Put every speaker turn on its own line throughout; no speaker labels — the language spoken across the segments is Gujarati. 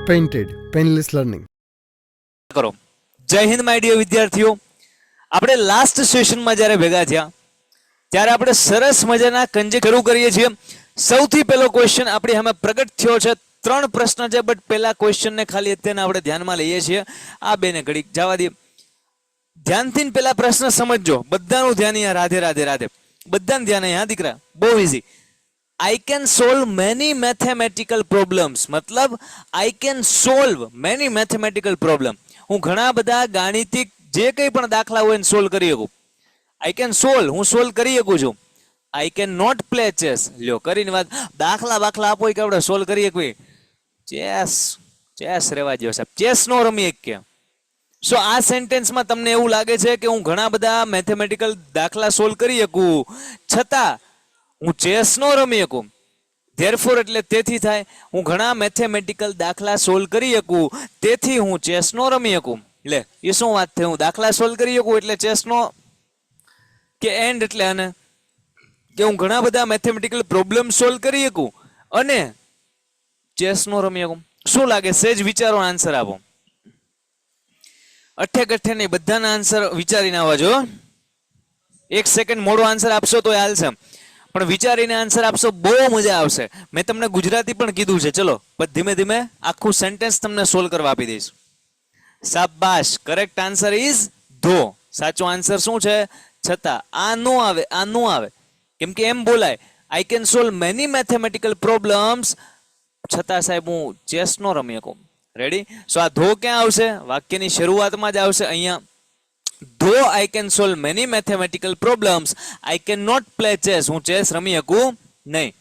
Painted, painless learning.
કરો. જય હિન્દ માય ડિયર વિદ્યાર્થીઓ. આપણે લાસ્ટ સેશનમાં જ્યારે ભેગા થયા ત્યારે આપણે સરસ મજાના કંજે શરૂ કરીએ છીએ. સૌથી પહેલો ક્વેશ્ચન આપણી સામે પ્રગટ થયો છે. 3 પ્રશ્ન છે, બટ પહેલા ક્વેશ્ચનને ખાલી અત્યારે આપણે ધ્યાનમાં લઈએ છીએ. આ બેને ઘડીક જવા દઈએ. ધ્યાનથી પહેલા પ્રશ્ન સમજજો. બધાનું ધ્યાન અહીંયા. રાધે રાધે રાધે. બધાનું ધ્યાન અહીંયા દીકરા. બહુ easy. I can solve many mathematical problems. मतलब I can solve many mathematical problem. હું ઘણા બધા ગાણિતિક જે કંઈ પણ દાખલા હોય એને સોલ્વ કરી શકું. I can solve, હું સોલ્વ કરી શકું છું. I can not play chess. લ્યો કરીને વાત. દાખલા આપો કે આપણે સોલ્વ કરી શકીએ. ચેસ રહેવા દો સાહેબ. ચેસ નો રમી એક કે. સો આ સેન્ટેન્સમાં તમને એવું લાગે છે કે હું ઘણા બધા મેથેમેટિકલ દાખલા સોલ્વ કરી શકું, છતાં હું ચેસ નો રમી શકું. ધેરફોર એટલે તેથી થાય. હું ઘણા મેથેમેટિકલ દાખલા સોલ્વ કરી શકું, તેથી હું ચેસ નો રમી શકું. લે એ શું વાત થઈ? હું દાખલા સોલ્વ કરી શકું એટલે ચેસ નો કે એન્ડ એટલે આને કે હું ઘણા બધા મેથેમેટિકલ પ્રોબ્લેમ સોલ્વ કરી શકું અને ચેસ નો રમી શકું. શું લાગે? સેજ વિચારો, આન્સર આપો. અઠે નહીં, બધાના આન્સર વિચારીને આવવા જો. 1 સેકન્ડ મોડો આન્સર આપશો તો હાલશે, પણ વિચારીને આન્સર આપશો, બહુ મજા આવશે. મેં તમને ગુજરાતી પણ કીધું છે. ચલો ધીમે ધીમે આખું સેન્ટેન્સ તમને સોલ્વ કરવા આપી દઈશ. શાબાશ. કરેક્ટ આન્સર ઇઝ ધો. સાચો આન્સર શું છે? છતાં. આ નો આવે, આ નો આવે. કેમ કે એમ બોલાય આઈ can solve many mathematical problems, છતાં સાહેબ હું ચેસ નો રમી શકું. રેડી? સો આ ધો ક્યાં આવશે? વાક્યની શરૂઆતમાં જ આવશે. અહીંયા Though I can solve many mathematical problems, I cannot play chess. હું ચેસ રમી શકું નહીં.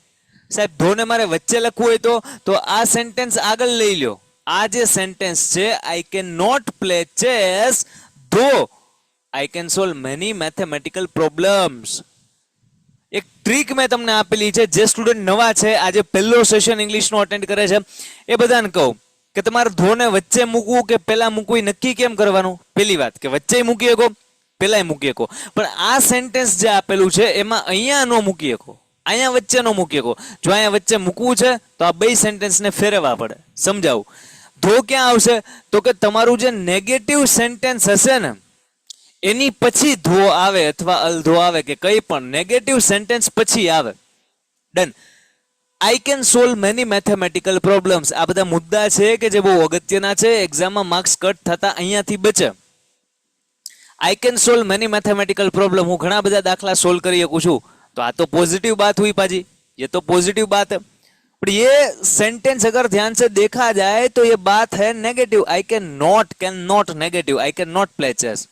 સાહેબ ધોને મારે વચ્ચે લખવું હોય તો આ સેન્ટેન્સ આગળ લઈ લો. આ જે સેન્ટેન્સ છે I cannot play chess though I can solve many mathematical problems. એક ટ્રીક મેં તમને આપેલી છે. જે સ્ટુડન્ટ નવા છે, આજે પહેલો સેશન ઇંગ્લિશનો અટેન્ડ કરે છે, એ બધાને કહું કે તમારે ધોને વચ્ચે મૂકવું કે પેલા મૂકવું નક્કી કેમ કરવાનું. પેલી વાત કે વચ્ચે મૂકી શકો, પેલા મૂકી શકો, પણ આ સેન્ટેન્સ જે આપેલું છે એમાં અહીંયા નો મૂકી શકો, અહીંયા વચ્ચે નો મૂકી શકો. જો અહીંયા વચ્ચે મૂકવું છે તો આ બે સેન્ટેન્સને ફેરવવા પડે. સમજાવું. ધો ક્યાં આવશે? તો કે તમારું જે નેગેટિવ સેન્ટેન્સ હશે ને એની પછી ધો આવે અથવા અલધો આવે કે કંઈ પણ નેગેટિવ સેન્ટેન્સ પછી આવે. Done. I can solve many mathematical problems. આ બધા મુદ્દા છે કે જે બહુ અગત્યના છે. એક્ઝામમાં માર્ક્સ કટ થતા અહીંયાથી બચે. I can solve many mathematical problem. હું ઘણા બધા દાખલા સોલ્વ કરી શકું છું. તો આ તો પોजिटिव बात हुई पाजी. ये तो पॉजिटिव बात है. पर ये सेंटेंस अगर ध्यान से देखा जाए तो ये बात है negative. I can not negative. I can not play chess.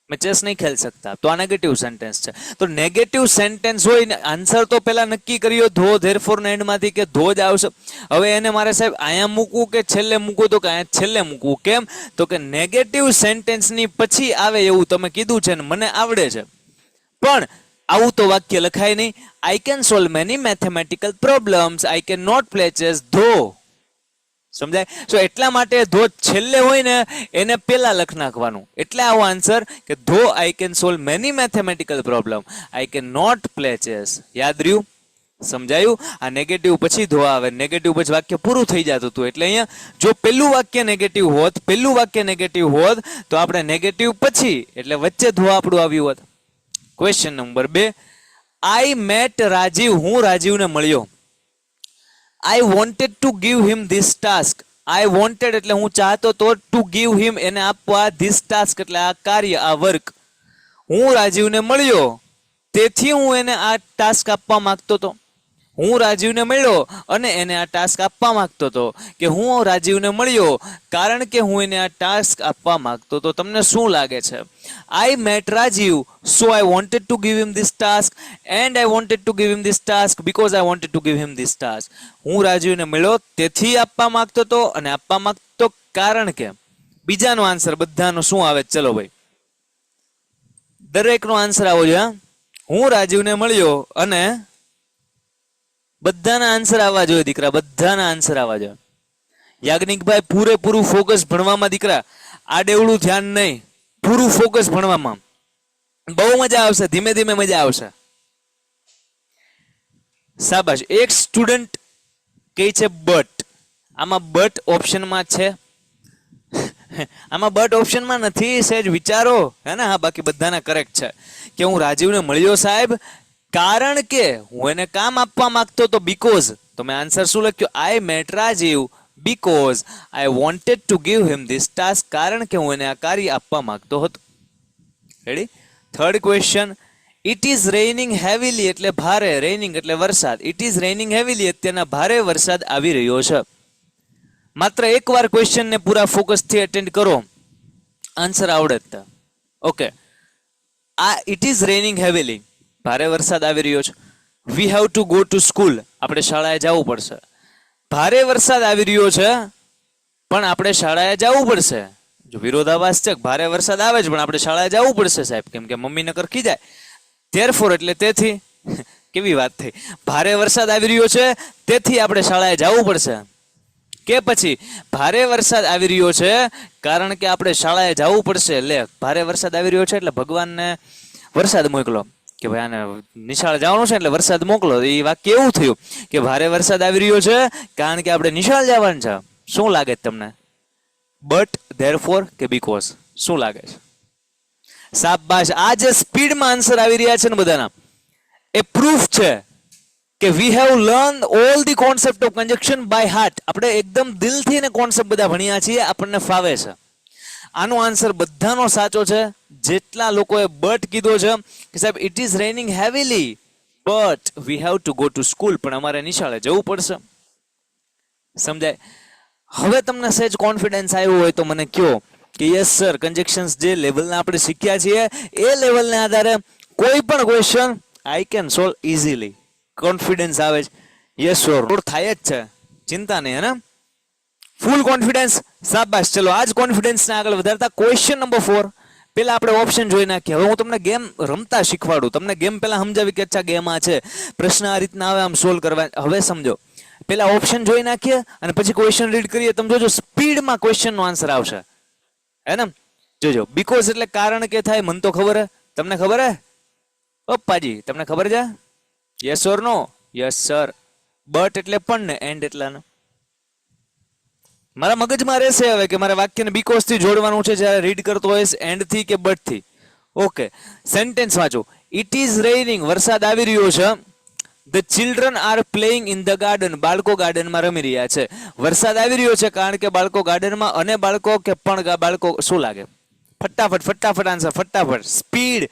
मैं चेस नहीं खेल सकता. तो आ नेगेटिव सेंटेंस છે. તો નેગેટિવ સેન્ટેન્સ હોય ને આન્સર તો પહેલા નક્કી કર્યો ધો, ધેરફોર ના એન્ડ માંથી કે ધો જ આવશે. હવે એને મારે સાહેબ અહીંયા મૂકવું કે છેલ્લે મૂકવું? તો કે અહીંયા છેલ્લે મૂકવું. કેમ? તો કે નેગેટિવ સેન્ટેન્સ ની પછી આવે એવું તમે કીધું છે ને મને આવડે છે, પણ આવું તો વાક્ય લખાય નહીં. I can solve many mathematical problems. I cannot play chess though. સમજાય? સો એટલા માટે ધો છેલ્લે હોય ને એને પેલા લખ નાખવાનું. એટલે આવો આન્સર કે though I can solve many mathematical problem, I can not play chess. યાદ રહ્યું? સમજાયું? આ નેગેટિવ પછી ધો આવે, નેગેટિવ પછી વાક્ય પૂરું થઈ જતું હતું. એટલે અહીંયા જો પહેલું વાક્ય નેગેટિવ હોત તો આપણે નેગેટિવ પછી એટલે વચ્ચે ધો આપણું આવ્યું હોત. Question number 2. I met Rajiv. હું રાજીવને મળ્યો. I wanted to give him this task. I wanted એટલે હું ચાહતો તો, to give him એને આપવા, this task એટલે આ કાર્ય, આ વર્ક. હું રાજીવને મળ્યો તેથી હું એને આ ટાસ્ક આપવા માંગતો હતો. હું રાજીવને મળ્યો અને એને આ ટાસ્ક આપવા માંગતો હતો. કે હું રાજીવને મળ્યો કારણ કે હું એને આ ટાસ્ક આપવા માંગતો હતો. તમને શું લાગે છે? I met Rajiv, so I wanted to give him this task, and I wanted to give him this task because I wanted to give him this task. હું રાજીવને મળ્યો તેથી આપવા માંગતો હતો અને આપવા માંગતો કારણ કે. બીજાનો આન્સર બધાનો શું આવે? ચલો ભાઈ, દરેકનો આન્સર આવો જોઈએ. હું રાજીવને મળ્યો અને બધાના આન્સર આવવા જોઈએ દીકરા, બધાના આન્સર આવવા જોઈએ. યાજ્ઞિકભાઈ પૂરેપૂરું ફોકસ ભણવામાં દીકરા, આડેવડું ધ્યાન નહીં, પૂરું ફોકસ ભણવામાં. બહુ મજા આવશે, ધીમે ધીમે મજા આવશે. શાબાશ. એક સ્ટુડન્ટ કહે છે બટ. આમાં બટ ઓપ્શનમાં છે? આમાં બટ ઓપ્શનમાં નથી, સહેજ વિચારો. હે ને? હા, બાકી બધાના કરેક્ટ છે કે હું રાજીવને મળ્યો સાહેબ કારણ કે હું એને કામ આપવા માંગતો હતો. બીકોઝ તો મેં આન્સર શું લખ્યો? I met Rajiv because I wanted to give him this task, કારણ કે હું એને આ કાર્ય આપવા માંગતો હતો. Ready? Third question, it is રેઇનિંગ heavily એટલે ભારે, રેઇનિંગ એટલે વરસાદ. ઇટ ઇઝ રેઇનિંગ હેવીલી અત્યારના ભારે વરસાદ આવી રહ્યો છે. માત્ર એકવાર ક્વેશ્ચનને પૂરા ફોકસથી અટેન્ડ કરો, આન્સર આવડે જ. ઓકે, આ ઇટ ઇઝ રેઇનિંગ હેવીલી, ભારે વરસાદ આવી રહ્યો છે. We have to go to school, આપણે શાળાએ જવું પડશે. ભારે વરસાદ આવી રહ્યો છે પણ આપણે શાળાએ જવું પડશે. જો વિરોધાભાસ છે, ભારે વરસાદ આવે છે પણ આપણે શાળાએ જવું પડશે સાહેબ, કેમ કે મમ્મી નકર ખીજાય. ધેરફોર એટલે તેથી. કેવી વાત થઈ? ભારે વરસાદ આવી રહ્યો છે તેથી આપણે શાળાએ જવું પડશે. કે પછી ભારે વરસાદ આવી રહ્યો છે કારણ કે આપણે શાળાએ જવું પડશે. લે, ભારે વરસાદ આવી રહ્યો છે એટલે ભગવાનને વરસાદ મોકલો કે ભાઈ આને નિશાળ જવાનું છે એટલે વરસાદ મોકલો. એ વાક્ય એવું થયું કે ભારે વરસાદ આવી રહ્યો છે કારણ કે આપણે નિશાળ જવાનું છે. શું લાગે છે તમને? બટ, ધેરફોર કે બીકોઝ? શું લાગે છે? શાબાશ. આ જે સ્પીડમાં આન્સર આવી રહ્યા છે ને બધાના, એ પ્રૂફ છે કે we have learn all the concept of conjunction by heart. આપણે એકદમ દિલથી એને કોન્સેપ્ટ બધા ભણ્યા છીએ, આપણને ફાવે છે. આનો આન્સર બધાનો સાચો છે. જેટલા લોકોએ બટ કીધો છે કે સાહેબ it is રેઇનિંગ heavily but we have to go to school, પણ અમારે નિશાળે જવું પડશે. સમજાય? હવે તમને સહેજ કોન્ફિડન્સ આવ્યો હોય તો મને કહો કે યસ સર, કન્જેક્શન્સ જે લેવલના આપણે શીખ્યા છીએ એ લેવલને આધારે કોઈ પણ question I can solve easily. Confidence આવે છે? યસ સર, થાય જ છે, ચિંતા નહીં. હે ને? ફૂલ કોન્ફિડન્સ? શાબાશ. ચલો, આજ કોન્ફિડન્સને આગળ વધારતા ક્વેશ્ચન નંબર 4. પેલા આપણે ઓપ્શન જોઈ નાખીએ. હવે હું તમને ગેમ રમતા શીખવાડું. તમને ગેમ પેલા સમજાવી કે અચ્છા ગેમ આ છે, પ્રશ્ન આ રીતના આવે, આમ સોલ્વ કરવા. હવે સમજો. પેલા ઓપ્શન જોઈ નાખીએ અને પછી ક્વેશ્ચન રીડ કરીએ. તમે જોજો સ્પીડમાં ક્વેશ્ચનનો આન્સર આવશે. હે ને? જોજો. બીકોઝ એટલે કારણ કે થાય, મને તો ખબર હે. તમને ખબર હે પપ્પાજી? તમને ખબર છે? Yes or no? Yes sir. But એટલે પણ ને એન્ડ એટલા ને. મારા મગજમાં રહેશે હવે કે મારે વાક્યને બીકોઝ થી જોડવાનું છે જ્યારે રીડ કરતો હોઈશ, એન્ડ થી કે બટ થી. ઓકે, સેન્ટેન્સ વાંચો. ઇટ ઇઝ રેઇનિંગ, વરસાદ આવી રહ્યો છે. The children are playing in the garden, બાળકો ગાર્ડનમાં રમી રહ્યા છે. વરસાદ આવી રહ્યો છે કારણ કે બાળકો ગાર્ડનમાં, અને બાળકો કે પણ બાળકો. શું લાગે? ફટાફટ ફટાફટ આન્સર, ફટાફટ, સ્પીડ.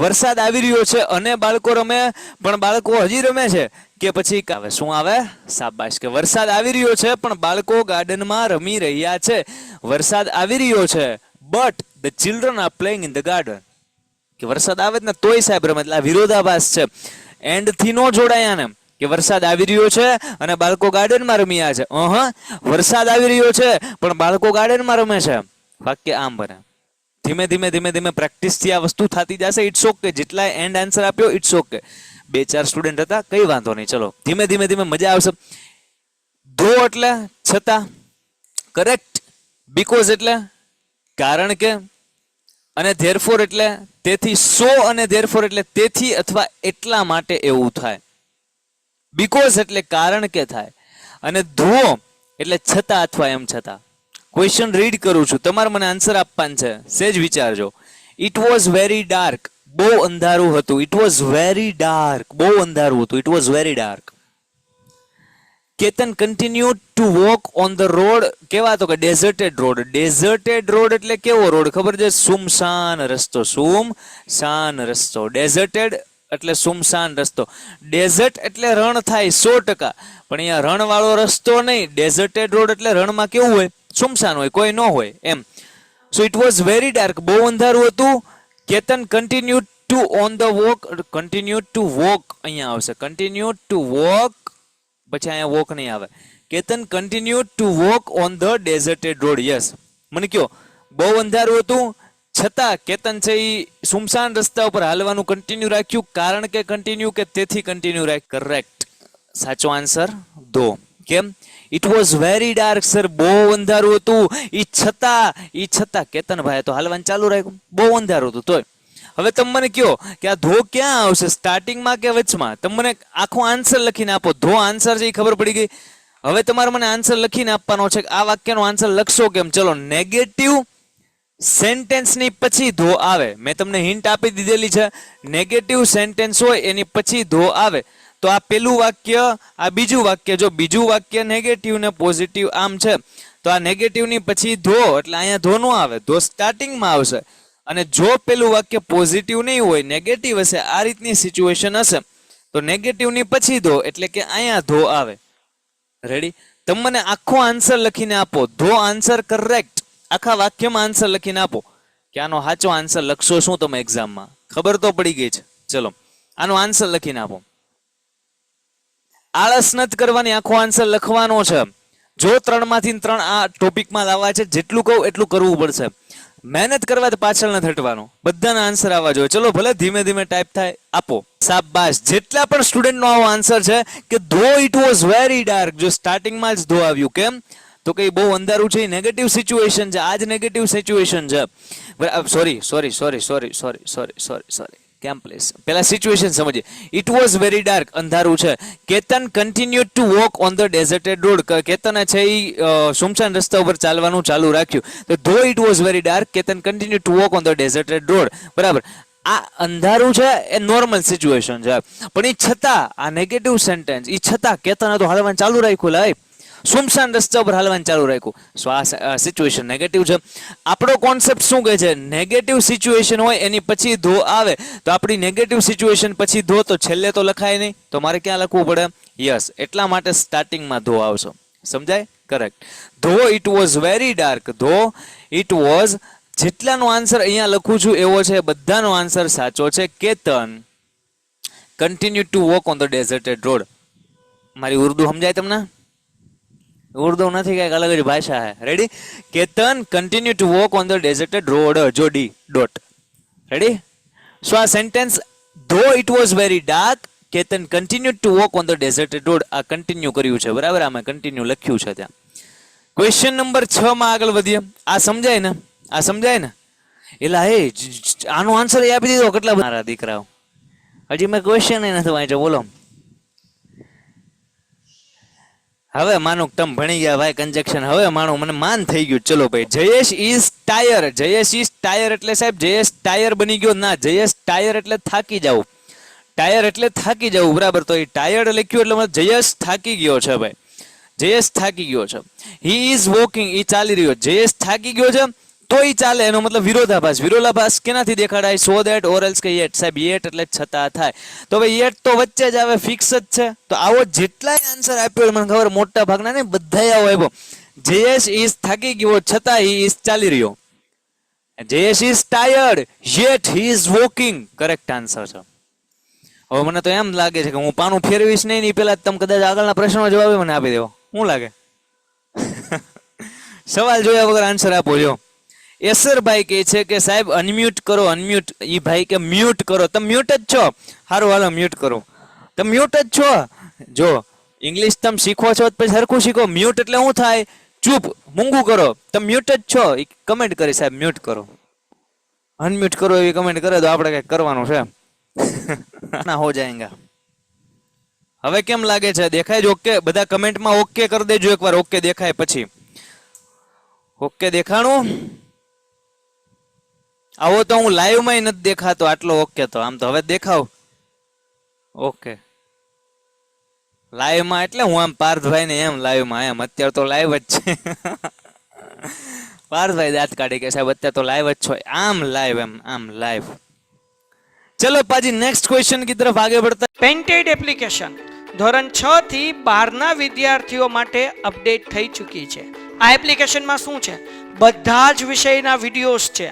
વરસાદ આવી રહ્યો છે અને બાળકો રમે, પણ બાળકો હજી રમે છે કે પછી આવે? શું આવે? શાબાશ. કે વરસાદ આવી રહ્યો છે પણ બાળકો ગાર્ડનમાં રમી રહ્યા છે. વરસાદ આવી રહ્યો છે but the children are playing in the garden. કે વરસાદ આવે ને તોય સાહેબ રમે, એટલે આ વિરોધાભાસ છે. એન્ડ થી નો જોડાયા ને કે વરસાદ આવી રહ્યો છે અને બાળકો ગાર્ડનમાં રમ્યા છે. વરસાદ આવી રહ્યો છે પણ બાળકો ગાર્ડનમાં રમે છે. વાક્ય આમ બને. ધીમે ધીમે ધીમે ધીમે પ્રેક્ટિસથી આ વસ્તુ થતી જશે. It's okay. જેટલા એન્ડ આન્સર આપ્યો ઇટ્સ ઓકે. 2-4 સ્ટુડન્ટ હતા, કઈ વાંધો નહીં. ચલો, ધીમે ધીમે ધીમે મજા આવશે. ધો એટલે છતાં, કરેક્ટ. બીકોઝ એટલે કારણ કે, અને ધેરફોર એટલે તેથી. સો અને ધેરફોર એટલે તેથી અથવા એટલા માટે એવું થાય. બીકોઝ એટલે કારણ કે થાય, અને ધો એટલે છતાં અથવા એમ છતાં. ક્વેશ્ચન રીડ કરું છું, તમારે મને આન્સર આપવાનું છે. સેજ વિચારજો. ઇટ વોઝ વેરી ડાર્ક, બહુ અંધારું હતું. ઇટ વોઝ વેરી ડાર્ક, બહુ અંધારું હતું. It was very dark. Ketan continued to walk on the road. કેવા? તો કે ડેઝર્ટેડ રોડ. ડેઝર્ટેડ રોડ એટલે કેવો રોડ ખબર છે? સુમસાન રસ્તો. સુમસાન રસ્તો. ડેઝર્ટેડ એટલે સુમસાન રસ્તો. ડેઝર્ટ એટલે રણ થાય 100%, પણ અહીંયા રણ વાળો રસ્તો નહીં. ડેઝર્ટેડ રોડ એટલે રણમાં કેવું હોય? સુમસાન હોય, કોઈ ન હોય એમ. So it was very dark, બહુ અંધારું હતું. Ketan continued to on the walk. Continued to walk અહીંયા આવશે. કન્ટિન્યુડ ટુ વોક, પછી અહીંયા વોક નહીં આવે. Ketan continued to walk on the deserted road. Yes. મને કયો, બહુ અંધારું હતું છતાં કેતન છે એ સુમસાન રસ્તા ઉપર હાલવાનું કન્ટિન્યુ રાખ્યું. કારણ કે કન્ટિન્યુ કે તેથી કન્ટિન્યુ રાખ્યું. કરેક્ટ. સાચો આન્સર ધો. કેમ? It was very dark sir, બહુ અંધારું હતું. ઈ છતાં કેતનભાઈ તો હાલવાનું ચાલુ રાખ્યું. બહુ અંધારું હતું તોય. હવે તમે મને કહો કે આ ધો ક્યાં આવશે, સ્ટાર્ટિંગમાં કે વચમાં? તમે મને આખો આન્સર લખીને આપો. ધો આન્સર છે એ ખબર પડી ગઈ. હવે તમારે મને આન્સર લખીને આપવાનો છે કે આ વાક્યનો આન્સર લખશો કેમ. ચલો, નેગેટિવ સેન્ટેન્સ ની પછી ધો આવે. મેં તમને હિન્ટ આપી દીધેલી છે. નેગેટિવ સેન્ટેન્સ હોય એની પછી ધો આવે તો આ પેલું વાક્ય, આ બીજું વાક્ય. જો બીજું વાક્ય નેગેટિવ ને પોઝિટિવ આમ છે તો આ નેગેટિવ ની પછી ધો, એટલે અહીંયા ધો નો આવે, ધો સ્ટાર્ટિંગમાં આવશે. અને જો પેલું વાક્ય પોઝિટિવ નહીં હોય, નેગેટિવ હશે, આ રીતની સિચ્યુએશન હશે તો નેગેટિવ ની પછી ધો, એટલે કે અહીંયા ધો આવે. રેડી? તમે મને આખો આન્સર લખીને આપો. ધો આન્સર કરેક્ટ. આખા વાક્યમાં આન્સર લખીને આપો કે આનો સાચો આન્સર લખશો શું તમે એક્ઝામમાં. ખબર તો પડી ગઈ છે. ચલો, આનો આન્સર લખીને આપો. આળસ નથી કરવાની, આખો આન્સર લખવાનો છે. જો 3 માંથી 3 આ ટોપિકમાં લાવવા છે, જેટલું કહું એટલું કરવું પડશે. મહેનત કરવા તો પાછળ ન થટવાનું. બધાના આન્સર આવવા જોઈએ. ચલો, ભલે ધીમે ધીમે ટાઈપ થાય, આપો. શાબાશ. જેટલા પણ સ્ટુડન્ટ નો આવો આન્સર છે કે ધો ઇટ વોઝ વેરી ડાર્ક, જો સ્ટાર્ટિંગમાં જ ધો આવ્યું. કેમ? તો કઈ બહુ અંધારું છે, નેગેટિવ સિચ્યુએશન છે. આજ નેગેટિવ સિચ્યુએશન છે. સોરી કેમ પ્લીઝ પેલા સિચ્યુએશન સમજીએ. ઇટ વોઝ વેરી ડાર્ક, અંધારું છે. Ketan continued to walk on the deserted road, કેતને છે એ સુમસાન રસ્તા ઉપર ચાલવાનું ચાલુ રાખ્યું. તો though it was very dark, Ketan continued to walk on the deserted road. બરાબર. આ અંધારું છે એ નોર્મલ સિચ્યુએશન છે, પણ એ છતાં આ નેગેટિવ સેન્ટેન્સ, એ છતાં કેતને તો હાલવાનું ચાલુ રાખ્યું. લાય સુમસાન રસ્તા ઉપર હાલવાનું ચાલુ રાખ્યું. સો આ સિચ્યુએશન નેગેટિવ છે. આપણો કોન્સેપ્ટ શું કહે છે? નેગેટિવ સિચ્યુએશન હોય એની પછી ધો આવે તો આપણી નેગેટિવ સિચ્યુએશન પછી ધો તો છેલ્લે તો લખાય નહીં, તો મારે ક્યાં લખવું પડે? યસ, એટલા માટે સ્ટાર્ટિંગમાં ધો આવશે. સમજાય? Correct. Though it was very dark, though it was, જેટલાનો આન્સર અહીંયા લખું છું એવો છે, બધાનો આન્સર સાચો છે. Ketan continue to walk on the deserted road. મારી ઉર્દુ સમજાય તમને? ઉર્દુ નથી, કઈક અલગ જ ભાષા હે. Ready? Ketan continue to walk on the deserted road, જો ડી ડોટ. રેડી? સો આ sentence though it was very dark, Ketan continue to walk on the deserted road, આ કન્ટિન્યુ કર્યું છે. બરાબર? આમાં કન્ટિન્યુ લખ્યું છે ત્યાં. ક્વેશ્ચન નંબર 6 માં આગળ વધીએ. આ સમજાય ને? આ સમજાય ને? એલા હે, આનો આન્સર એ આપી દીધો. કેટલા મારા દીકરાઓ, હજી મેં ક્વેશ્ચન નથી વાંચ્યો. બોલો. હવે માનું તમે ભણી ગયા ભાઈ કંજક્શન, હવે માનું મને માન થઈ ગયું. ચલો ભાઈ, Jayesh is tired. Jayesh is tired એટલે સાહેબ જયેશ ટાયર બની ગયો ના. જયેશ ટાયર એટલે થાકી જવું. ટાયર એટલે થાકી જવું. બરાબર? તો એ ટાયર્ડ લખ્યું એટલે જયેશ થાકી ગયો છે ભાઈ. જયેશ થાકી ગયો છે. હી ઇઝ વોકિંગ, એ ચાલી રહ્યો. જયેશ થાકી ગયો છે તો એ ચાલે, એનો મતલબ વિરોધાભાસ. વિરોધાભાસ કેનાથી દેખાડાય? સો દેટ ઓર એલ્સ કે યેટ. સાહેબ યેટ એટલે છતાં થાય. તો હવે યેટ તો વચ્ચે જ આવે, ફિક્સ જ છે. તો આવો જેટલાય આન્સર આપ્યો મને ખબર મોટા ભાગના ને બધા આવો આપ્યો. જયેશ ઇઝ થાકી ગયો છતાં હી ઇઝ ચાલી રહ્યો. Jayesh is tired yet he is walking. Correct answer છે. હવે મને તો એમ લાગે છે કે હું પાનું ફેરવીશ નહીં, પેલા તમે કદાચ આગળના પ્રશ્નનો જવાબ મને આપી દેવો. શું લાગે? સવાલ જોયા વગર આન્સર આપો. જો યસરભાઈ કહે છે કે સાહેબ અનમ્યુટ કરો. અનમ્યુટ, ઈ ભાઈ કે મ્યુટ કરો. તમે મ્યુટ જ છો. સારું, હાલો મ્યુટ કરો. તમે મ્યુટ જ છો. જો ઇંગ્લિશ તમે શીખો છો પછી સરખું શીખો. મ્યુટ એટલે શું થાય? ચૂપ, મૂંગું કરો. તમે મ્યુટ જ છો. કમેન્ટ કરી સાહેબ મ્યુટ કરો, અનમ્યુટ કરો એવી કમેન્ટ કરે તો આપણે કઈક કરવાનું છે. ના હો જાયેગા. હવે કેમ લાગે છે? દેખાય જ? ઓકે. બધા કમેન્ટમાં ઓકે કરી દેજો એકવાર. ઓકે દેખાય પછી. ઓકે દેખાણું? આવો તો હું લાઈવ માં નથી દેખાતો આટલો ઓકે. તો આમ તો હવે દેખાવ. ઓકે લાઈવ માં એટલે હું આમ પાર્થભાઈ ને એમ લાઈવ માં એમ. અત્યારે તો લાઈવ જ છે. પાર્થભાઈ દાંત કાઢી કે સાહેબ અત્યારે તો લાઈવ જ છો. આમ લાઈવ, એમ આમ લાઈવ. ચલો પાજી નેક્સ્ટ ક્વેશ્ચન की तरफ आगे बढ़ता.
પેન્ટેડ એપ્લિકેશન ધોરણ 6 થી 12 ના વિદ્યાર્થીઓ માટે અપડેટ થઈ ચૂકી છે. આ એપ્લિકેશનમાં શું છે? બધા જ વિષયના વિડીયોઝ છે.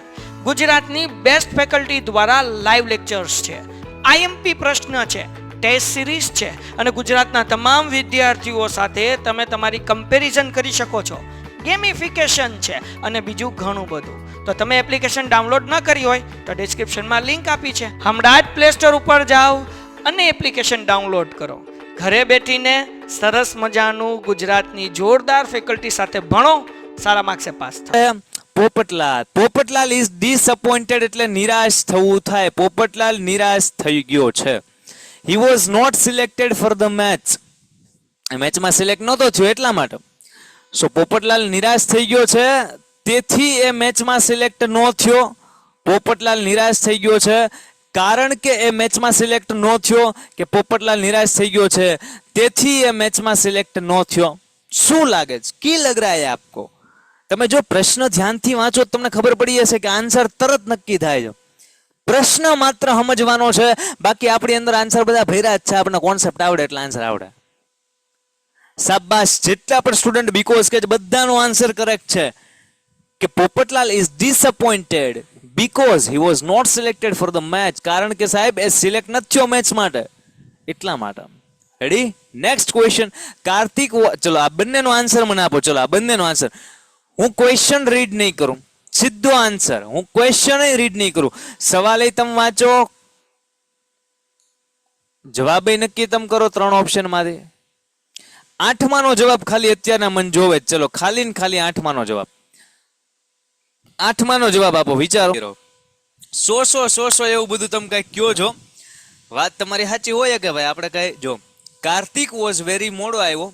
ગુજરાતની બેસ્ટ ફેકલ્ટી દ્વારા લાઈવ લેક્ચર્સ છે. આઈએમપી પ્રશ્ન છે, ટેસ્ટ સિરીઝ છે અને ગુજરાતના તમામ વિદ્યાર્થીઓ સાથે તમે તમારી કમ્પેરિઝન કરી શકો છો. ગેમિફિકેશન છે અને બીજું ઘણું બધું. તો તમે એપ્લિકેશન ડાઉનલોડ ન કરી હોય તો ડિસ્ક્રિપ્શનમાં લિંક આપી છે. હમણાં જ પ્લે સ્ટોર ઉપર જાઓ અને એપ્લિકેશન ડાઉનલોડ કરો. ઘરે બેઠીને સરસ મજાનું ગુજરાતની જોરદાર ફેકલ્ટી સાથે ભણો, સારા માર્ક્સે પાસ થાઓ.
પોપટલાલ, પોપટલાલ ઇઝ ડિસઅપોઇન્ટેડ એટલે નિરાશ થવું થાય. પોપટલાલ નિરાશ થઈ ગયો છે. He was not selected for the match. મેચમાં સિલેક્ટ નહોતો થયો એટલા માટે. સો પોપટલાલ નિરાશ થઈ ગયો છે, તેથી એ મેચમાં સિલેક્ટ ન થયો. પોપટલાલ નિરાશ થઈ ગયો છે કારણ કે એ મેચમાં સિલેક્ટ ન થયો, કે પોપટલાલ નિરાશ થઈ ગયો છે તેથી એ મેચમાં સિલેક્ટ ન થયો. શું લાગે છે? કી લગ રહા હે આપકો? તમે જો પ્રશ્ન ધ્યાનથી વાંચો તો તમને ખબર પડી જશે કે આન્સર તરત નક્કી થાય છે. પ્રશ્ન માત્ર સમજવાનો છે, બાકી આપણી અંદર આન્સર બધા ભર્યા જ છે. આપણને કોન્સેપ્ટ આવડે એટલે આન્સર આવડે. શાબાશ, જેટલા પણ સ્ટુડન્ટ બીકોઝ કે બધાનો આન્સર કરેક્ટ છે કે Popatlal is disappointed because he was not selected for the match. કારણ કે સાહેબ એ સિલેક્ટ નથી થયો મેચ માટે, એટલા માટે. રેડી? Next question. કાર્તિક, ચલો આ બંનેનો આન્સર મને આપો. ચલો આ બંનેનો આન્સર. હું ક્વેશ્ચન રીડ નહીં કરું, સીધો આન્સર. હું ક્વેશ્ચન રીડ નહીં કરું. સવાલ તમે વાંચો, જવાબ નક્કી તમે કરો 3 ઓપ્શન માંથી. 8માનો જવાબ ખાલી અત્યારના મન જોવે. ચલો ખાલી ને ખાલી 8માનો જવાબ. 8માનો જવાબ આપો, વિચારો. 100 એવું બધું તમે કઈ કયો છો. વાત તમારી સાચી હોય કે ભાઈ આપણે કઈ જો કાર્તિક વોઝ વેરી મોડો આવ્યો,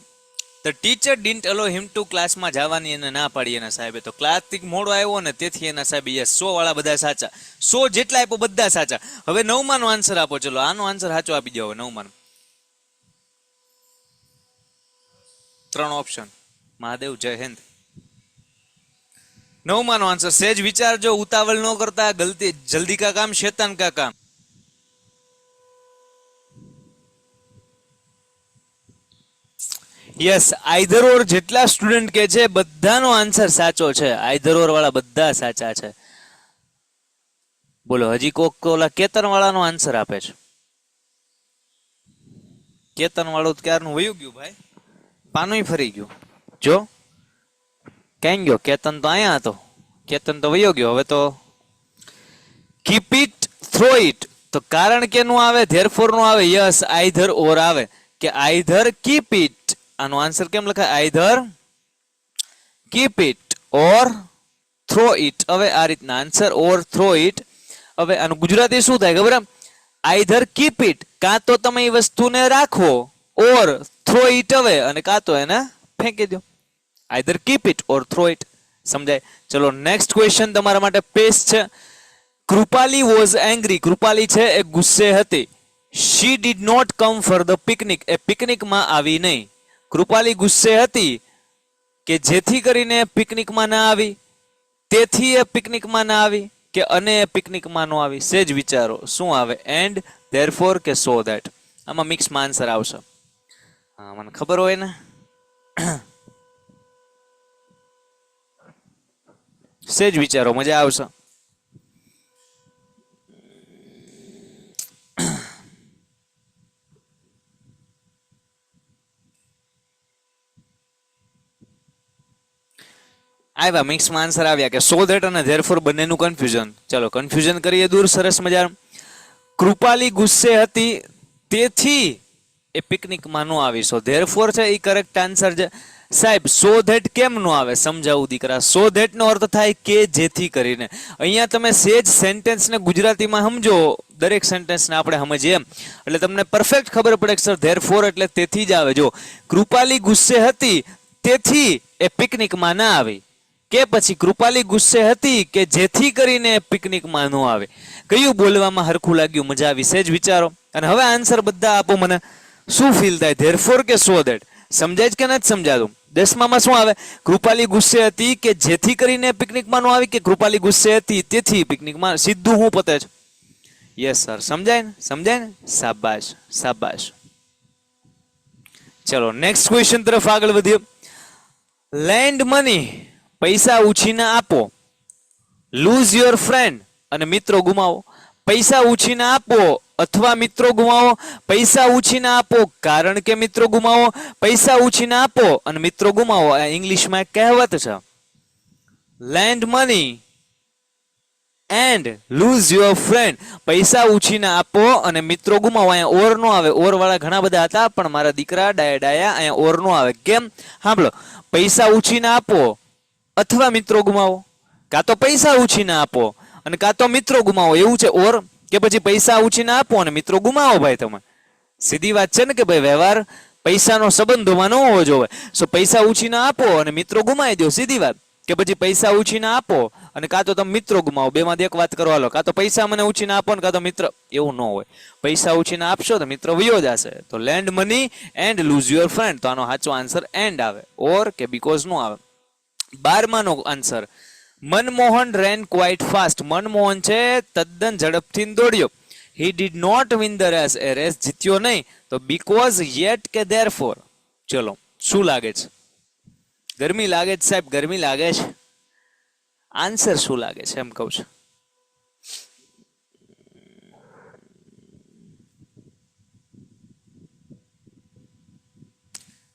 the teacher didn't અલો him to ક્લાસમાં જવાની એને ના પાડી એના સાહેબે. તો કાર્તિક મોડો આવ્યો ને તેથી એના સાહેબ યસ 100 વાળા બધા સાચા. 100 જેટલા આપ્યો બધા સાચા. હવે 9માનો આન્સર આપો. ચલો આનો આન્સર સાચો આપી દો. હવે 9માનો 3 ઓપ્શન. મહાદેવ જય હિન્દ. 9માનો આન્સર. સેજ વિચારજો, ઉતાવળ ન કરતા. ગલતી જલ્દી કા કામ શેતાન કા કામ. યસ, આઈધર ઓર જેટલા સ્ટુડન્ટ કે છે બધાનો આન્સર સાચો છે. આઈધર ઓર વાળા બધા સાચા છે. બોલો હજી કોક ઓલા કેતન વાળાનો આન્સર આપે છે. કેતન વાળું ક્યારનું વયું ગયું ભાઈ, પાનું ફરી ગયું. જો ક્યાં ગયો કેતન? તો અહીંયા હતો. કેતન તો વયો ગયો. હવે તો કીપ ઇટ, થ્રો ઇટ. તો કારણ કે નું આવે, ધેરફોર નું આવે. યસ, આઈધર ઓર આવે કે આઈધર કીપ ઇટ. આનો આન્સર કેમ લખાય? Either keep it or throw it. હવે આ રીતના આન્સર ઓર થ્રો ઇટ. હવે આનું ગુજરાતી શું થાય ખબર? આઈધર કીપ ઇટ, કાં તો તમે એ વસ્તુને રાખો, ઓર થ્રો ઇટ હવે, અને કાં તો એને ફેંકી દો. Either keep it or throw it. સમજાય? ચલો નેક્સ્ટ ક્વેશ્ચન તમારા માટે પેસ્ટ છે. Krupali was angry. કૃપાલી છે એ ગુસ્સે હતી. She did not come for the picnic. એ પિકનિકમાં આવી નહીં. કૃપાલી ગુસ્સે હતી કે જેથી કરીને પિકનિકમાં ના આવી, તેથી એ પિકનિકમાં ના આવી, કે અને એ પિકનિકમાં ન આવી. સેજ વિચારો શું આવે? એન્ડ, ધેરફોર કે સો ધેટ. આમાં મિક્સમાં આન્સર આવશે. હા, મને ખબર હોય ને. સેજ વિચારો, મજા આવશે. આવ્યા મિક્સમાં આન્સર આવ્યા કે સો ધેટ અને ધેરફોર બંનેનું કન્ફ્યુઝન. ચલો કન્ફ્યુઝન કરીએ દૂર. સરસ મજા. કૃપાલી ગુસ્સે હતી તેથી એ પિકનિકમાં ન આવી. સો ધેરફોર છે એ કરેક્ટ આન્સર છે. સાહેબ સો ધેટ કેમ ન આવે? સમજાવું દીકરા. સો ધેટ નો અર્થ થાય કે જેથી કરીને. અહીંયા તમે સેજ સેન્ટેન્સને ગુજરાતીમાં સમજો, દરેક સેન્ટેન્સને આપણે સમજીએ એમ, એટલે તમને પરફેક્ટ ખબર પડે કે સર ધેરફોર એટલે તેથી જ આવે. જો કૃપાલી ગુસ્સે હતી તેથી એ પિકનિકમાં ના આવી, કે પછી કૃપાલી ગુસ્સે હતી કે જેથી કરીને પિકનિકમાં ન આવે. કયું બોલવામાં હરખું લાગ્યું? મજા આવી. સેજ વિચારો અને હવે આન્સર બધા આપો. મને શું ફીલ થાય? ધેરફોર કે સો ધેટ? સમજાય કે નથી સમજાતું? 10મામાં શું આવે? કૃપાલી ગુસ્સે હતી કે જેથી કરીને પિકનિકમાં ન આવી, કે કૃપાલી ગુસ્સે હતી તેથી પિકનિકમાં. સીધું હું પતે છે. યસ સર, સમજાય ને? સમજાય ને? શાબાશ શાબાશ. ચલો નેક્સ્ટ ક્વેશ્ચન તરફ આગળ વધીએ. લેન્ડ મની, પૈસા ઉછીના આપો. લૂઝ યોર ફ્રેન્ડ, અને મિત્રો ગુમાવો. પૈસા ઉછીના આપો અથવા મિત્રો ગુમાવો. પૈસા ઉછીના આપો કારણ કે મિત્રો ગુમાવો. પૈસા ઉછીના આપો અને મિત્રો ગુમાવો. આ ઇંગ્લિશમાં એક કહેવત છે. Lend money and lose your friend. પૈસા ઉછીના આપો અને મિત્રો ગુમાવો. અહીંયા ઓર નો આવે. ઓર વાળા ઘણા બધા હતા, પણ મારા દીકરા ડાયા ડાયા અહીંયા ઓર નો આવે. કેમ? સાંભળો, પૈસા ઉછીના આપો અથવા મિત્રો ગુમાવો. કાં તો પૈસા ઉછીના આપો અને કાં તો મિત્રો ગુમાવો, એવું છે ઓર? કે પછી પૈસા ઉછીના આપો અને મિત્રો ગુમાવો? ભાઈ તમે સીધી વાત છે ને કે ભાઈ વ્યવહાર. પૈસાનો સંબંધોમાં ન હોવો જોઈએ. સો પૈસા ઉછીના આપો અને મિત્રો ગુમાવી દો, સીધી વાત. કે પછી પૈસા ઉછીના આપો અને કાં તો તમે મિત્રો ગુમાવો, બેમાંથી એક વાત કરવા લો. કાં તો પૈસા મને ઉછીના આપો ને કાં તો મિત્ર. એવું ન હોય. પૈસા ઉછીના આપશો તો મિત્ર વયો જશે. તો lend money and lose your friend. તો આનો સાચો આન્સર એન્ડ આવે, ઓર કે બીકોઝ નો આવે. 12માનો answer, Manmohan ran quite fast. Manmohan છે તદ્દન ઝડપથી દોડ્યો. He did not win the race. એ રેસ જીત્યો નહીં. તો બીકોઝ, યેટ કે ધેરફોર. ચલો, શું લાગે છે? ગરમી લાગે છે સાહેબ, ગરમી લાગે છે. આન્સર શું લાગે છે એમ કહું છું.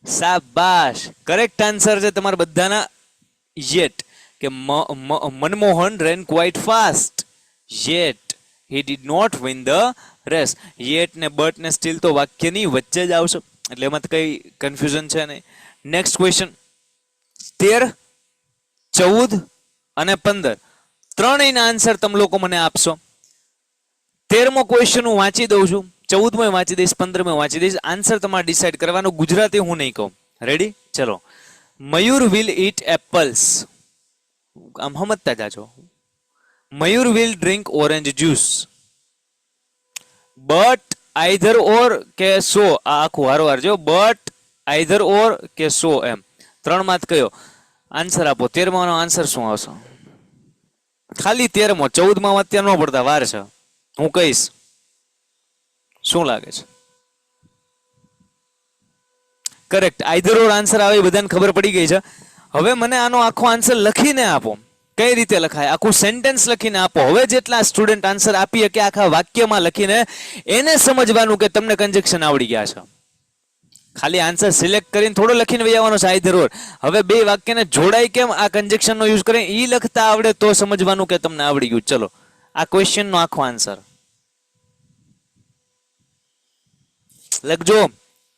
શાબાશ, કરેક્ટ આન્સર છે તમારા બધાના યેટ. કે Manmohan ran quite fast, yet he did not win the race. Yet ને બટ ને સ્ટીલ તો વાક્યની વચ્ચે જ આવશે, એટલે એમાં કઈ કન્ફ્યુઝન છે નહીં. Next question. 13, 14 અને 15 ત્રણેયના આન્સર તમે લોકો મને આપશો. 13મો ક્વેશ્ચન હું વાંચી દઉં છું, 14મો વાંચી દઈશ, 15મો વાંચી દઈશ. આન્સર તમારે ડિસાઈડ કરવાનો. ગુજરાતી હું નહીં કહું. રેડી? ચલો. Mayur will eat apples. આમ સમજતા જાજો. Mayur will drink orange juice. But either or કે સો. આ આખું હારવાર જો. બટ આઈધર ઓર કે સો, એમ ત્રણમાં જ કયો આન્સર આપો. 13માનો આન્સર શું આવશે? ખાલી 13મો. 14માં અત્યારે ન પડતા, વાર છે, હું કહીશ. શું લાગે છે? કરેક્ટ, આઈધર ઓર આન્સર આવે એ બધાને ખબર પડી ગઈ છે. હવે મને આનો આખો આન્સર લખીને આપો. કઈ રીતે લખાય? આખું સેન્ટેન્સ લખીને આપો. હવે જેટલા સ્ટુડન્ટ આન્સર આપીએ કે આખા વાક્યમાં લખીને, એને સમજવાનું કે તમને કંજક્શન આવડી ગયા છે. ખાલી આન્સર સિલેક્ટ કરીને થોડો લખીને વૈયાવાનો છે આઈધર ઓર. હવે બે વાક્યને જોડાય કેમ આ કંજક્શન નો યુઝ કરે ઈ લખતા આવડે તો સમજવાનું કે તમને આવડી ગયું. ચલો, આ ક્વેશ્ચન નો આખો આન્સર લખજો,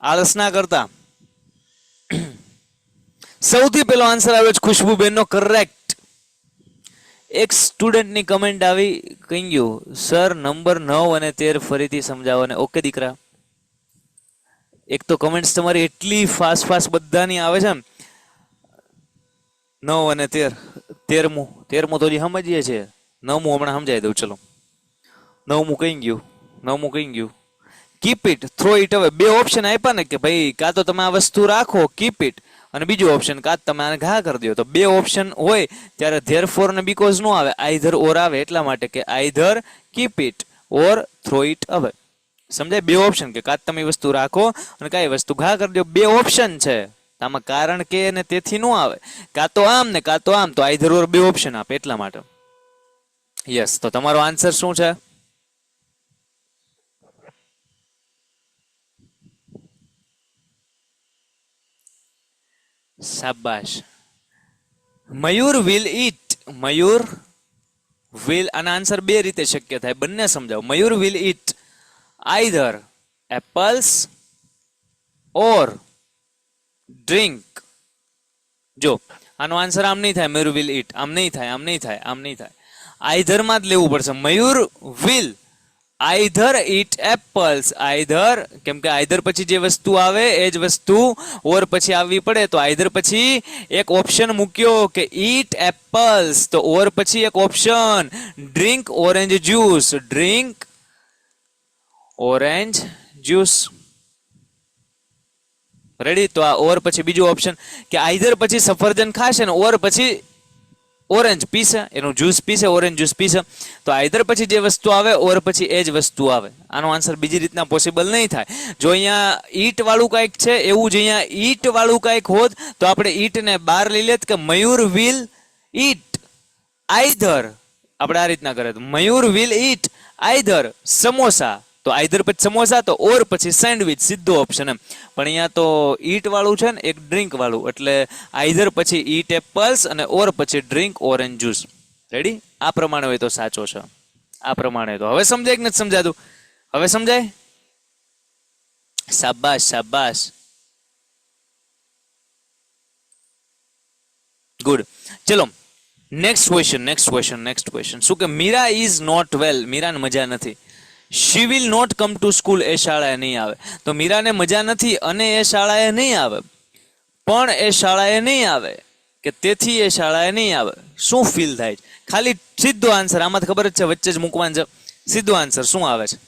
આળસ ના કરતા. સૌથી પહેલો આન્સર આવ્યો છે ખુશ્બુબેન નો, કરેક્ટ. એક સ્ટુડન્ટની કમેન્ટ આવી, કહી ગયું સર નંબર 9 અને 13 ફરીથી સમજાવો. ને ઓકે દીકરા. એક તો કમેન્ટ્સ તમારી એટલી ફાસ્ટ બધાની આવે છે. 9 અને 13, 13મું તો હજી સમજીએ છીએ, 9મું હમણાં સમજાવી દઉં. ચલો, 9મું કઈ ગયું. કીપ ઇટ, થ્રો ઇટ અવે. બે ઓપ્શન આપ્યા ને કે ભાઈ કાં તો તમે આ વસ્તુ રાખો, કીપ ઇટ, અને બીજું ઓપ્શન કાં તમે આને ઘા કરી દો. તો બે ઓપ્શન હોય ત્યારે ધેરફોર ને બીકોઝ નો આવે, આઈધર ઓર આવે. એટલા માટે કે either keep it or throw it અવે. સમજાય? બે ઓપ્શન કે કાં તમે વસ્તુ રાખો અને કઈ વસ્તુ ઘા કરી દો. બે ઓપ્શન છે, આમાં કારણ કે ને તેથી નો આવે. કાં તો આમ ને કાં તો આમ. તો આઈધર ઓર બે ઓપ્શન આપે એટલા માટે. યસ, તો તમારો આન્સર શું છે? શાબાશ. Mayur will eat. Mayur will, આના આન્સર બે રીતે શક્ય થાય, બંને સમજાવો. Mayur will eat either apples or drink. જો આનો આન્સર આમ નહીં થાય. મયુર વિલ ઈટ આમ નહીં થાય, આમ નહીં થાય, આમ નહીં થાય. આઈધર માં જ લેવું પડશે. Mayur will either eat apples. Either, કેમ કે આઈધર પછી જે વસ્તુ આવે એ જ વસ્તુ ઓર પછી આવવી પડે. તો આઈધર પછી એક ઓપ્શન મૂક્યો કે ઈટ એપલ્સ, તો ઓર પછી એક option drink orange juice. Drink orange juice. Ready? તો આ ઓર પછી બીજું ઓપ્શન કે આઈધર પછી સફરજન ખાશે ને ઓર પછી ઓરેન્જ પીશે, એનું જ્યુસ પીશે, ઓરેન્જ જ્યુસ પીશે. તો આઈધર પછી જે વસ્તુ આવે ઓર પછી એ જ વસ્તુ આવે. આનો આન્સર બીજી રીતના પોસિબલ નહીં થાય. જો અહીંયા ઈટ વાળું કંઈક છે, એવું જ અહીંયા ઈટ વાળું કંઈક હોત તો આપણે ઈટ ને બહાર લઈ લેત કે મયુર વિલ ઈટ આઈધર. આપણે આ રીતના કરે. મયુર વિલ ઈટ આઈધર સમોસા. તો આઈધર પછી સમોસા, તો ઓર પછી સેન્ડવિચ, સીધો ઓપ્શન એમ. પણ અહીંયા તો ઈટ વાળું છે ને એક ડ્રિંક વાળું, એટલે આઈધર પછી ઈટ એપલ્સ અને ઓર પછી ડ્રિંક ઓરેન્જ જ્યુસ. રેડી? આ પ્રમાણે હોય તો સાચો છે. આ પ્રમાણે તો હવે સમજાય કે નથી સમજાતું? હવે સમજાય? શાબાશ, શાબાશ, ગુડ. ચલો, નેક્સ્ટ ક્વેશ્ચન. શું કે મીરા ઇઝ નોટ વેલ. મીરાને મજા નથી. She will not come to school, એ શાળાએ નહીં આવે. તો મીરાને મજા નથી અને એ શાળાએ નહીં આવે, પણ એ શાળાએ નહીં આવે કે તેથી એ શાળાએ નહીં આવે. શું ફીલ થાય છે? ખાલી સીધો આન્સર, આમાં તો ખબર જ છે વચ્ચે જ મૂકવાનું છે. સીધો આન્સર શું આવે છે?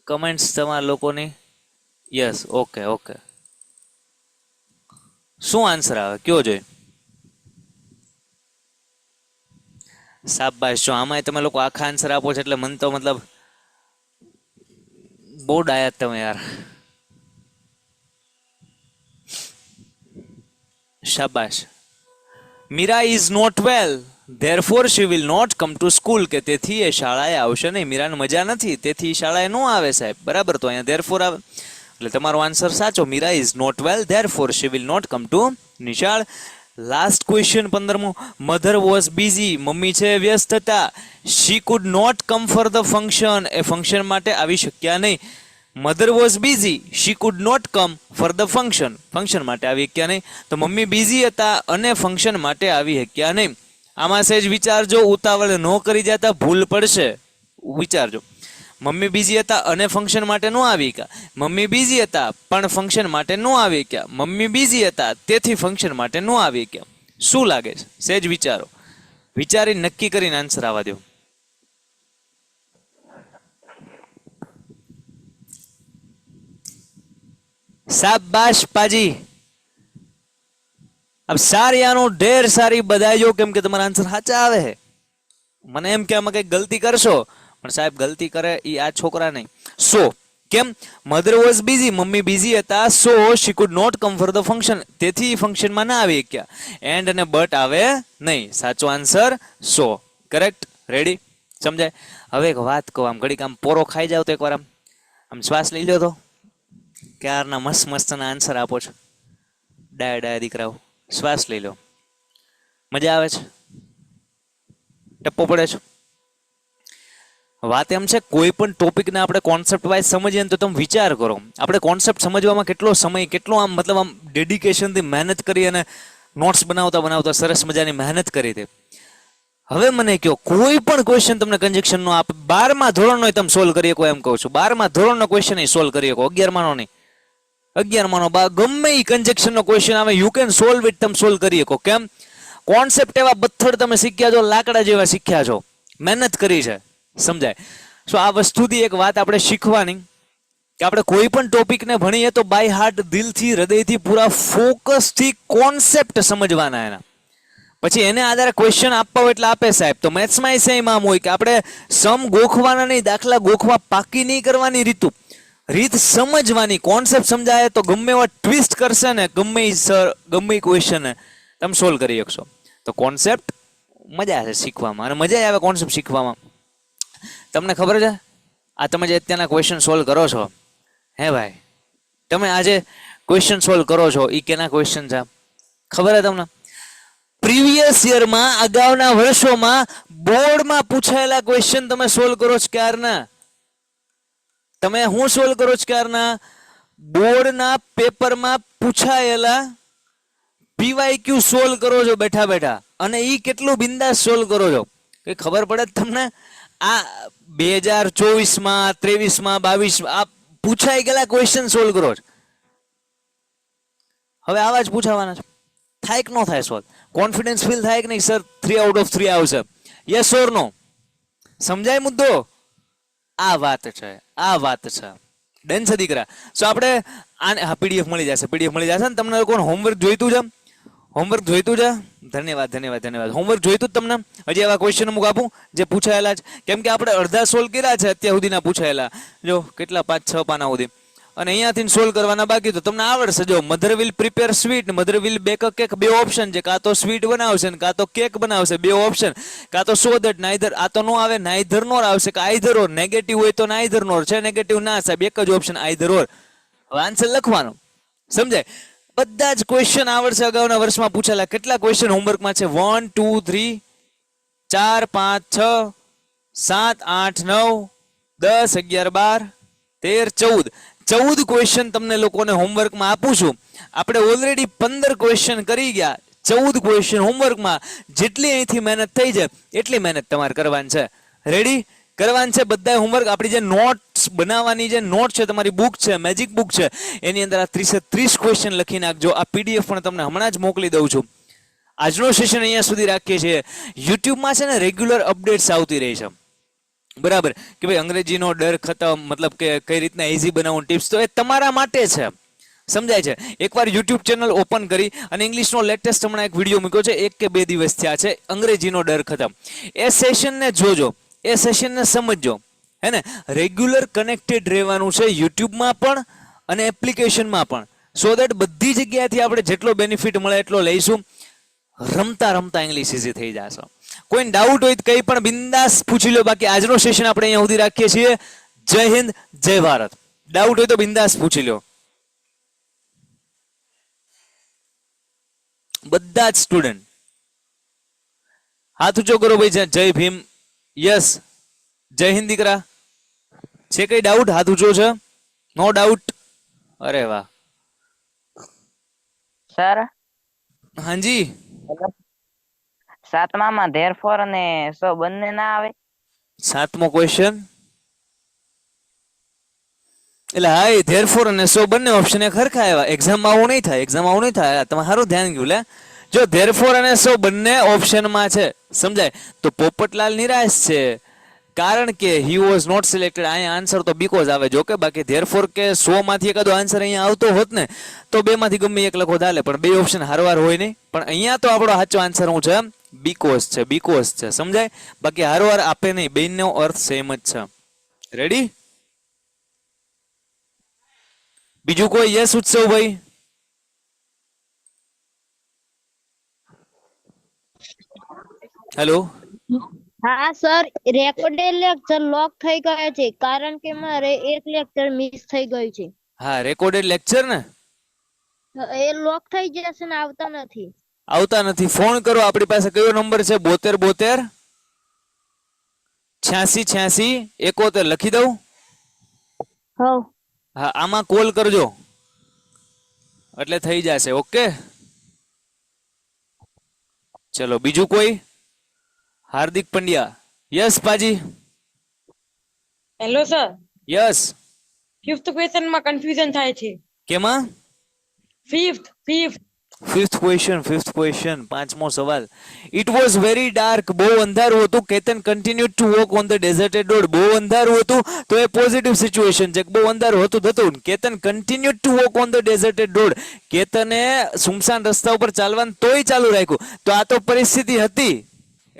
કમેન્ટ્સ તમારા લોકોની. Yes, okay okay. શું આન્સર આવે કયો જોઈએ? શાબાશ. જો આમાં તમે લોકો આખા આન્સર આપો છો એટલે મન તો મતલબ બહુ ડાયા તમે યાર. શાબાશ. Meera is not well therefore she will not come to school, કે તેથી એ શાળાએ આવશે નહીં. મીરાને મજા નથી તેથી શાળાએ ન આવે સાહેબ. બરાબર, તો અહીંયા ધેરફોર આવે એટલે તમારો આન્સર સાચો. Meera is not well therefore she will not come to નિશાળ. લાસ્ટ ક્વેશ્ચન 15મો. મધર વોઝ બિઝી, મમ્મી છે વ્યસ્ત હતા. She could not come for the function, એ ફંક્શન માટે આવી શક્યા નહીં. Mother was busy, she could not come for the function, function માટે આવી શક્યા નહીં. તો મમ્મી બિઝી હતા અને ફંક્શન માટે આવી શક્યા નહીં. આમાં સહેજ વિચારજો, ઉતાવળ ન કરી જતા, ભૂલ પડશે. વિચારજો. મમ્મી બિઝી હતા અને ફંક્શન માટે ન આવી ગયા. મમ્મી બિઝી હતા પણ ફંક્શન માટે ન આવી ગયા. મમ્મી બિઝી હતા તેથી ફંક્શન માટે ન આવી ગયા. શું લાગે છે? સહેજ વિચારો, વિચારી નક્કી કરીને આન્સર આવવા દો. શાબાશ પાજી. अब सारियानो ढेर सारी बधाई जो, केम के तुम्हारा आंसर साचा आवे है. મને એમ કે આમાં કઈ ગલતી કરશો, પણ સાહેબ ગલતી કરે ઈ આ છોકરા નહીં. સો કેમ? મધર વોઝ બિઝી, મમ્મી બિઝી હતા. So she could not come for the function, તેથી ફંક્શનમાં ના આવી શક્યા. એન્ડ અને બટ આવે નહીં. સાચો આન્સર સો. કરેક્ટ. રેડી? સમજાય? હવે એક વાત કહું, આમ ઘડીક આમ પોરો ખાઈ જાવ તો એકવાર આમ શ્વાસ લઈ લો તો. ક્યારના મસ્ત મસ્તના આન્સર આપો છો ડાયા ડાયા દીકરાઓ. શ્વાસ લઈ લો. મજા આવે છે? ટપ્પો પડે છે? વાત એમ છે, કોઈ પણ ટોપિકને આપણે કોન્સેપ્ટ વાઇઝ સમજીએ ને તો તમે વિચાર કરો, આપણે કોન્સેપ્ટ સમજવામાં કેટલો સમય, કેટલો આમ મતલબ આમ ડેડિકેશનથી મહેનત કરી અને નોટ્સ બનાવતા બનાવતા સરસ મજાની મહેનત કરી હતી. હવે મને કહો, કોઈ પણ ક્વેશ્ચન તમને કન્જેક્શનનો આપ 12મા ધોરણનો તમે સોલ્વ કરી શકો, એમ કહું છું. 12મા ધોરણનો ક્વેશ્ચન સોલ્વ કરી શકો, 11માનો નહીં. 11માનો ગમે એ કન્જેક્શનનો ક્વેશ્ચન આવે, યુ કેન સોલ્વ ઇટ, તમે સોલ્વ કરી શકો. કેમ? કોન્સેપ્ટ એવા બથડ તમે શીખ્યા છો, લાકડા જેવા શીખ્યા છો, મહેનત કરી છે. સમજાય? સો આ વસ્તુથી એક વાત આપણે શીખવાની કે આપણે કોઈ પણ ટોપિકને ભણીએ તો બાય હાર્ટ, દિલથી, હૃદયથી, પૂરા ફોકસથી કોન્સેપ્ટ સમજવાના એના. પછી એને આધારે ક્વેશ્ચન આપવા હોય એટલે આપે સાહેબ. તો મેથ્સમાં સેમ આમ હોય કે આપણે સમ ગોખવાના નહીં, દાખલા ગોખવા પાકી નહીં કરવાની રીત સમજવાની. કોન્સેપ્ટ સમજાય તો ગમે એવા ટ્વિસ્ટ કરશે ને, ગમે એ ક્વેશ્ચન તમે સોલ્વ કરી શકશો. તો કોન્સેપ્ટ મજા છે શીખવામાં, અને મજા આવે કોન્સેપ્ટ શીખવામાં. તમને ખબર છે, આ તમે જે અત્યારના ક્વેશ્ચન સોલ્વ કરો છો, હે ભાઈ, તમે આજે ક્વેશ્ચન સોલ્વ કરો છો, એ કેના ક્વેશ્ચન છે ખબર છે તમને? પ્રીવિયસ યરમાં, અગાઉના વર્ષોમાં બોર્ડમાં પૂછાયેલા ક્વેશ્ચન તમે સોલ્વ કરો છો ક્યારના? તમે હું સોલ્વ કરો છો ક્યારના? બોર્ડના પેપરમાં પૂછાયેલા પીવાયક્યુ સોલ્વ કરો છો બેઠા બેઠા, અને ઈ કેટલું બિંદાસ સોલ્વ કરો છો કે ખબર પડે તમને. આ 2024માં, 23માં, 22માં આ પૂછાઈ ગયેલા ક્વેશ્ચન સોલ્વ કરો છો. હવે આવા જ પૂછાવાના છે. થાય કે ન થાય સોલ્વ? કોન્ફિડન્સ ફીલ થાય કે નહીં? સર 3 આઉટ ઓફ 3 આવશે? યસ ઓર નો? સમજાય મુદ્દો? આ વાત છે, આ વાત છે. ડન છે દીકરા. સો આપણે આને પીડીએફ મળી જશે, પીડીએફ મળી જશે ને તમને લોકોને. હોમવર્ક જોઈતું છે? હોમવર્ક જોઈતું છે? ધન્યવાદ ધન્યવાદ ધન્યવાદ. હોમવર્ક જોઈતું જ તમને? હજી એવા ક્વેશ્ચન અમુક આપું જે પૂછાયેલા છે, કેમ કે આપણે અડધા સોલ્વ કર્યા છે અત્યાર સુધીના પૂછાયેલા. જો કેટલા 5-6 પાના સુધી, અને અહીંયાથી સોલ્વ કરવાના બાકી. તો તમને આવડશે. જો mother will prepare sweet, mother will back a cake, બે ઓપ્શન છે. કાં તો સ્વીટ બનાવશે ને કાં તો કેક બનાવશે, બે ઓપ્શન. કાં તો સો દેટ નાઈધર, આ તો નો આવે, નાઈધર નોર આવશે, કે આઈધર ઓર. નેગેટિવ હોય તો નાઈધર નોર છે, નેગેટિવ ના સાહેબ, એક જ ઓપ્શન આઈધર ઓર. હવે આન્સર લખવાનો. સમજાય? બધા જ ક્વેશ્ચન આવડશે અગાઉના વર્ષમાં પૂછેલા. કેટલા ક્વેશ્ચન હોમવર્કમાં છે? 1 2 3 4 5 6 7 8 9 10 11 12 13 14 ક્વેશ્ચન તમને લોકોને હોમવર્કમાં આપું છું. આપણે ઓલરેડી 15 ક્વેશ્ચન કરી ગયા, 14 ક્વેશ્ચન હોમવર્કમાં. જેટલી અહીંથી મહેનત થઈ જાય એટલી મહેનત તમારે કરવાની છે. રેડી? કરવાનું છે બધા હોમવર્ક. આપણી જે નોટ્સ બનાવવાની જે નોટ છે, તમારી બુક છે, મેજિક બુક છે, એની અંદર આ 30 ક્વેશ્ચન લખી નાખજો. આ પીડીએફ પણ તમને હમણાં જ મોકલી દઉં છું. આજનો સેશન અહીંયા સુધી રાખીએ છીએ. યુટ્યુબમાં છે ને રેગ્યુલર અપડેટ્સ આવતી રહી છે, બરાબર, કે ભાઈ અંગ્રેજીનો ડર ખતમ, મતલબ કે કઈ રીતના ઇઝી બનાવવાનું ટિપ્સ, તો એ તમારા માટે છે, સમજાય છે. એકવાર યુટ્યુબ ચેનલ ઓપન કરી અને ઇંગ્લિશનો લેટેસ્ટ હમણાં એક વિડીયો મૂક્યો છે, 1 કે 2 દિવસ થયા છે, અંગ્રેજીનો ડર ખતમ. એ સેશનને જોજો, એ સેશનને સમજજો, હે ને. રેગ્યુલર કનેક્ટેડ રહેવાનું છે યુટ્યુબમાં પણ અને એપ્લિકેશનમાં પણ, સો દેટ બધી જગ્યાએથી આપણે જેટલો બેનિફિટ મળે એટલો લઈશું. રમતા રમતા ઇંગ્લિશ ઇઝી થઈ જશે. કોઈ ડાઉટ હોય તો કંઈ પણ બિંદાસ પૂછી લો. બાકી આજનો સેશન આપણે અહીંયા સુધી રાખીએ છીએ. જય હિન્દ, જય ભારત. ડાઉટ હોય તો બિંદાસ પૂછી લો બધા જ સ્ટુડન્ટ. હાથ ઊંચો કરો ભાઈ. જય ભીમ. યસ. જય હિન્દ દીકરા. છે કઈ ડાઉટ? હાથ ઊંચો છે? No doubt. અરે વાહ.
સર,
હાજી.
સાતમામાં ધેરફોર અને સો બંને ના આવે?
7મો ક્વેશ્ચન. એટલે હા, ધેરફોર અને સો બંને ઓપ્શન એ ખરખા આવ્યા. એક્ઝામમાં આવું નહીં થાય, એક્ઝામ આવું નહીં થાય. તમે સારું ધ્યાન ગયું લે. જો ધેરફોર અને સો બંને ઓપ્શનમાં છે, સમજાય, તો પોપટલાલ નિરાશ છે, કારણ કે હી વોઝ નોટ સિલેક્ટેડ. અહીંયા આન્સર તો બીકોઝ આવે. જો કે બાકી ધેરફોર કે સો માંથી એકાદો આન્સર અહીંયા આવતો હોત ને તો બે માંથી ગમે એક લખો ચાલે, પણ બે ઓપ્શન હારવાર હોય નહીં. પણ અહીંયા તો આપણો સાચો આન્સર શું છે? બીકોઝ છે, બીકોઝ છે, સમજાય. બાકી હારવાર આપે નહીં, બેનો અર્થ સેમ જ છે. રેડી? બીજું કોઈ? યસ ઉત્સવભાઈ. હેલો.
હા સર, રેકોર્ડેડ લેક્ચર લોક થઈ ગયા છે કારણ કે મારે એક લેક્ચર મિસ થઈ ગયું છે.
હા, રેકોર્ડેડ લેક્ચર ને
એ લોક થઈ જશે ને આવતા નથી.
આવતા નથી. ફોન કરો. આપણી પાસે કયો નંબર છે? 72 86 86 71 લખી દઉં?
હવ.
હા, આમાં કોલ કરજો એટલે થઈ જશે. ઓકે, ચલો. બીજું કોઈ? હાર્દિક પંડ્યા. યસ પાજી.
Hello sir,
yes.
5th question માં કન્ફ્યુઝન થાય છે.
કેમાં?
5th
fifth question. 5મો સવાલ. It was very dark. બહુ અંધારું હતું. Ketan continued to walk on the deserted road. બહુ અંધારું હતું તો એ પોઝિટિવ સિચ્યુએશન છે. બહુ અંધારું હતું. Ketan continued to walk on the deserted road. કેતને સુમસાન રસ્તા ઉપર ચાલવાનું તોય ચાલુ રાખ્યું. તો આ તો પરિસ્થિતિ હતી,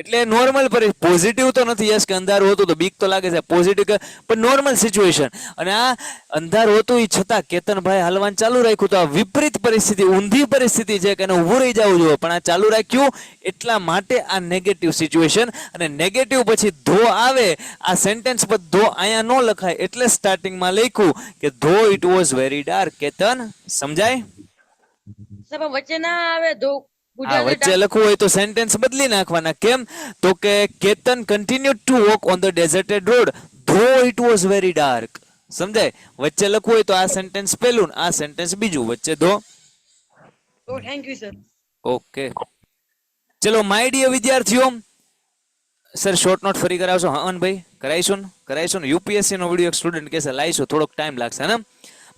એટલે નોર્મલ પોઝિટિવ તો નથી. યસ કે અંધારું હતું તો બીક તો લાગે છે. પોઝિટિવ પણ નોર્મલ સિચ્યુએશન. અને આ અંધારું હતું એ છતાં કેતનભાઈ હાલવાનું ચાલુ રાખ્યું. તો આ વિપરીત પરિસ્થિતિ, ઊંધી પરિસ્થિતિ છે કે એને ઊભું રહી જવું જોઈએ, પણ આ ચાલુ રાખ્યું. એટલા માટે આ નેગેટિવ સિચ્યુએશન. અને નેગેટિવ પછી ધો આવે. આ સેન્ટેન્સ પર ધો અહીંયા ન લખાય, એટલે સ્ટાર્ટિંગમાં લખ્યું કે ધો it was very dark. Ketan સમજાય?
સર વચ્ચે ના આવે ધો.
હા, વચ્ચે લખવું હોય તો સેન્ટેન્સ બદલી નાખવાના. કેમ? તો કે Ketan continued to walk on the deserted road though it was very dark. સમજાય? વચ્ચે લખવું હોય તો આ સેન્ટેન્સ પહેલું, આ સેન્ટેન્સ બીજું, વચ્ચે ધો.
Thank you sir.
ઓકે, ચલો માય ડિયર વિદ્યાર્થીઓ. સર શોર્ટ નોટ ફરી કરાવશો? હા ભાઈ, કરાવીશું ને. યુપીએસસી નો વિડીયો એક સ્ટુડન્ટ કહેશે લાવીશું, થોડોક ટાઈમ લાગશે ને.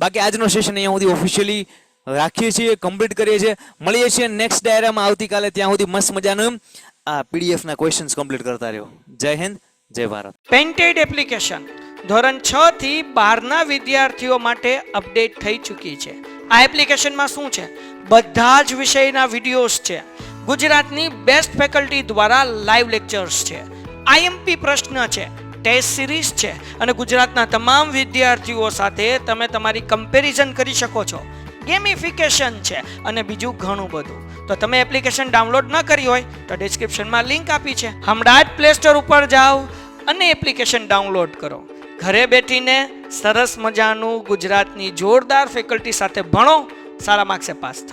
બાકી આજનો સેશન અહીંયા સુધી ઓફિશિયલી રાખીએ છીએ, કમ્પ્લીટ કરીએ છીએ. મળીએ છીએ નેક્સ્ટ ડાયરામાં આવતીકાલે. ત્યાં સુધી મસ્ત મજાનું આ પીડીએફ ના ક્વેશ્ચન્સ કમ્પ્લીટ કરતા રહ્યો. જય હિન્દ, જય ભારત.
પેન્ટેડ એપ્લિકેશન ધોરણ 6 થી 12ના વિદ્યાર્થીઓ માટે અપડેટ થઈ ચૂકી છે. આ એપ્લિકેશનમાં શું છે? બધા જ વિષયના વિડીયોઝ છે. ગુજરાતની બેસ્ટ ફેકલ્ટી દ્વારા લાઈવ લેક્ચર્સ છે. આઈએમપી પ્રશ્ન છે, ટેસ્ટ સિરીઝ છે, અને ગુજરાતના તમામ વિદ્યાર્થીઓ સાથે તમે તમારી કમ્પેરિઝન કરી શકો છો. ગેમિફિકેશન છે અને બીજું ઘણું બધું. તો તમે એપ્લિકેશન ડાઉનલોડ ન કરી હોય તો ડિસ્ક્રિપ્શનમાં લિંક આપી છે. હમણાં જ પ્લે સ્ટોર ઉપર જાઓ અને એપ્લિકેશન ડાઉનલોડ કરો. ઘરે બેઠીને સરસ મજાનું ગુજરાતની જોરદાર ફેકલ્ટી સાથે ભણો, સારા માર્ક્સે પાસ થાઓ.